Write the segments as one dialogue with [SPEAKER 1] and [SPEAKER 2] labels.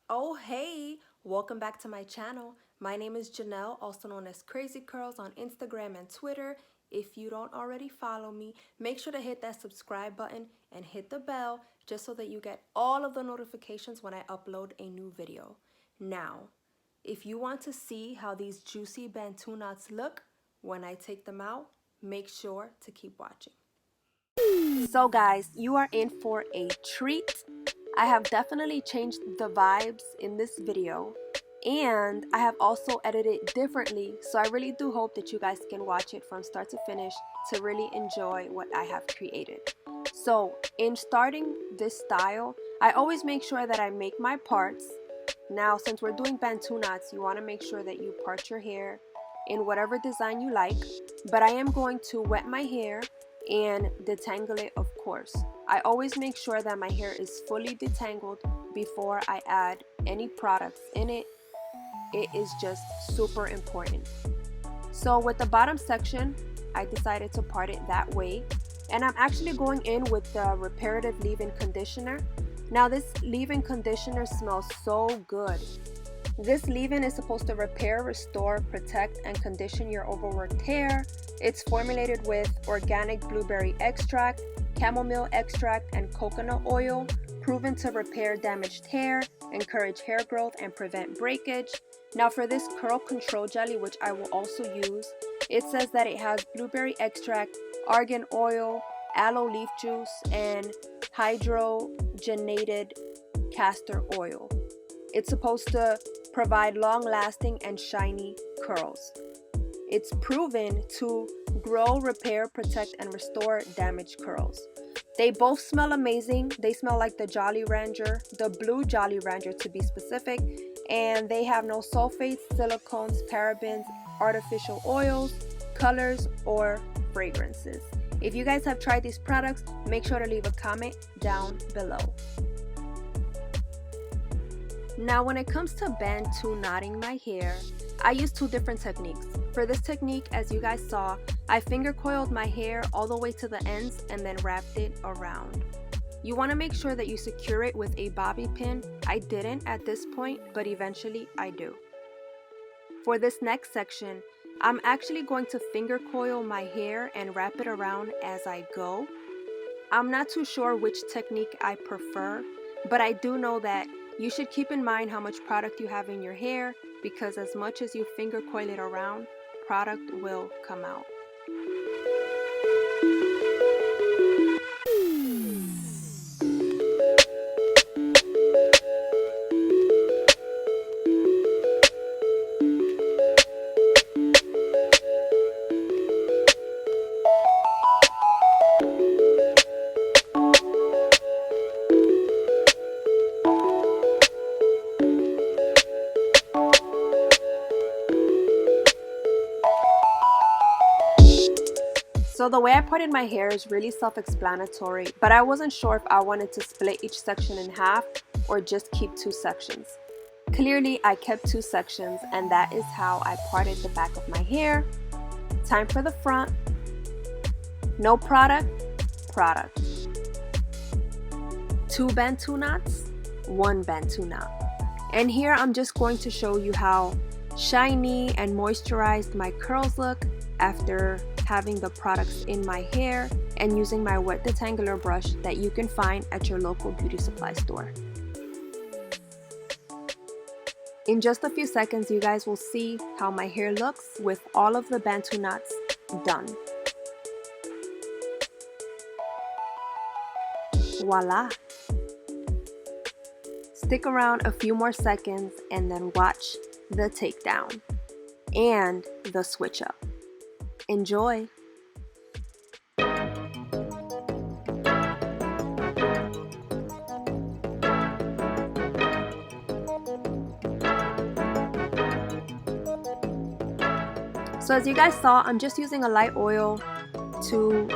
[SPEAKER 1] Oh hey, welcome back to my channel. My name is Janelle, also known as KraziiCurls on Instagram and Twitter. If you don't already follow me, make sure to hit that subscribe button and hit the bell just so that you get all of the notifications when I upload a new video. Now, if you want to see how these juicy Bantu knots look when I take them out, make sure to keep watching. So guys, you are in for a treat. I have definitely changed the vibes in this video, and I have also edited it differently, so I really do hope that you guys can watch it from start to finish to really enjoy what I have created. So in starting this style, I always make sure that I make my parts. Now since we're doing Bantu knots, you want to make sure that you part your hair in whatever design you like, but I am going to wet my hair and detangle it, of course. I always make sure that my hair is fully detangled before I add any products in it. It is just super important. So with the bottom section, I decided to part it that way, and I'm actually going in with the reparative leave-in conditioner. Now this leave-in conditioner smells so good. This leave-in is supposed to repair, restore, protect, and condition your overworked hair. It's formulated with organic blueberry extract, chamomile extract, and coconut oil, proven to repair damaged hair, encourage hair growth, and prevent breakage. Now for this curl control jelly, which I will also use, it says that it has blueberry extract, argan oil, aloe leaf juice, and hydrogenated castor oil. It's supposed to provide long-lasting and shiny curls. It's proven to grow, repair, protect, and restore damaged curls. They both smell amazing. They smell like the Jolly Rancher, the blue Jolly Rancher to be specific, and they have no sulfates, silicones, parabens, artificial oils, colors, or fragrances. If you guys have tried these products, make sure to leave a comment down below. Now when it comes to Bantu knotting my hair, I use two different techniques. For this technique, as you guys saw, I finger coiled my hair all the way to the ends and then wrapped it around. You want to make sure that you secure it with a bobby pin. I didn't at this point, but eventually I do. For this next section, I'm actually going to finger coil my hair and wrap it around as I go. I'm not too sure which technique I prefer, but I do know that you should keep in mind how much product you have in your hair, because as much as you finger coil it around, product will come out. So the way I parted my hair is really self-explanatory, but I wasn't sure if I wanted to split each section in half or just keep two sections. Clearly, I kept two sections, and that is how I parted the back of my hair. Time for the front. No product, product. 2 Bantu knots, 1 Bantu knot. And here I'm just going to show you how shiny and moisturized my curls look after having the products in my hair and using my wet detangler brush that you can find at your local beauty supply store. In just a few seconds, you guys will see how my hair looks with all of the Bantu knots done. Voila! Stick around a few more seconds and then watch the takedown and the switch up. Enjoy! So as you guys saw, I'm just using a light oil to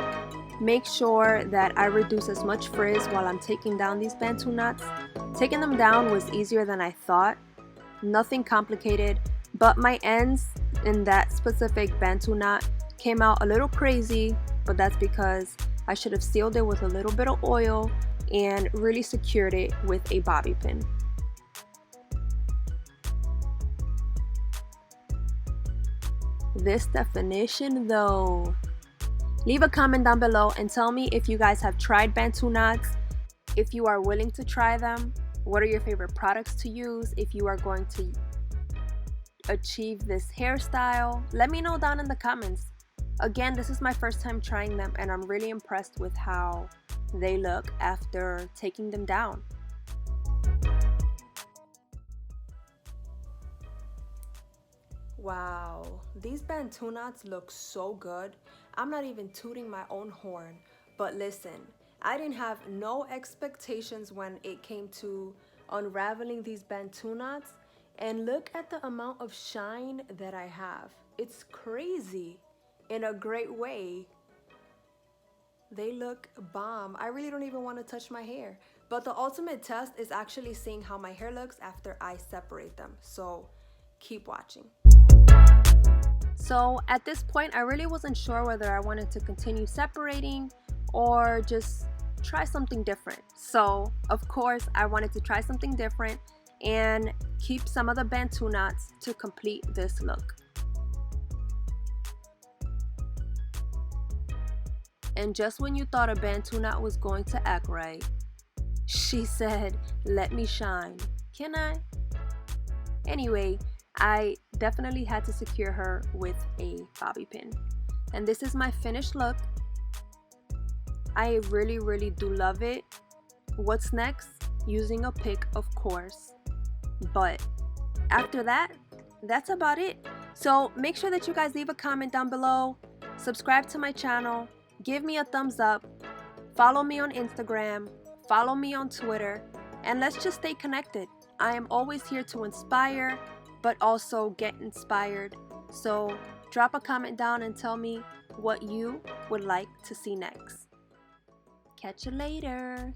[SPEAKER 1] make sure that I reduce as much frizz while I'm taking down these Bantu knots. Taking them down was easier than I thought. Nothing complicated, but my ends in that specific Bantu knot came out a little crazy, but that's because I should have sealed it with a little bit of oil and really secured it with a bobby pin. This definition though. Leave a comment down below and tell me if you guys have tried Bantu Knots, if you are willing to try them, what are your favorite products to use, if you are going to achieve this hairstyle. Let me know down in the comments. Again, this is my first time trying them and I'm really impressed with how they look after taking them down. Wow, these Bantu Knots look so good. I'm not even tooting my own horn, but listen, I didn't have no expectations when it came to unraveling these Bantu Knots, and look at the amount of shine that I have. It's crazy in a great way. They look bomb. I really don't even want to touch my hair, but the ultimate test is actually seeing how my hair looks after I separate them, so keep watching. So at this point, I really wasn't sure whether I wanted to continue separating or just try something different. So of course, I wanted to try something different and keep some of the Bantu Knots to complete this look. And just when you thought a Bantu Knot was going to act right, she said, "Let me shine. Can I?" Anyway, I definitely had to secure her with a bobby pin. And this is my finished look. I really do love it. What's next? Using a pick, of course. But after that, that's about it. So make sure that you guys leave a comment down below, subscribe to my channel, give me a thumbs up, follow me on Instagram, follow me on Twitter, and let's just stay connected. I am always here to inspire, but also get inspired. So drop a comment down and tell me what you would like to see next. Catch you later.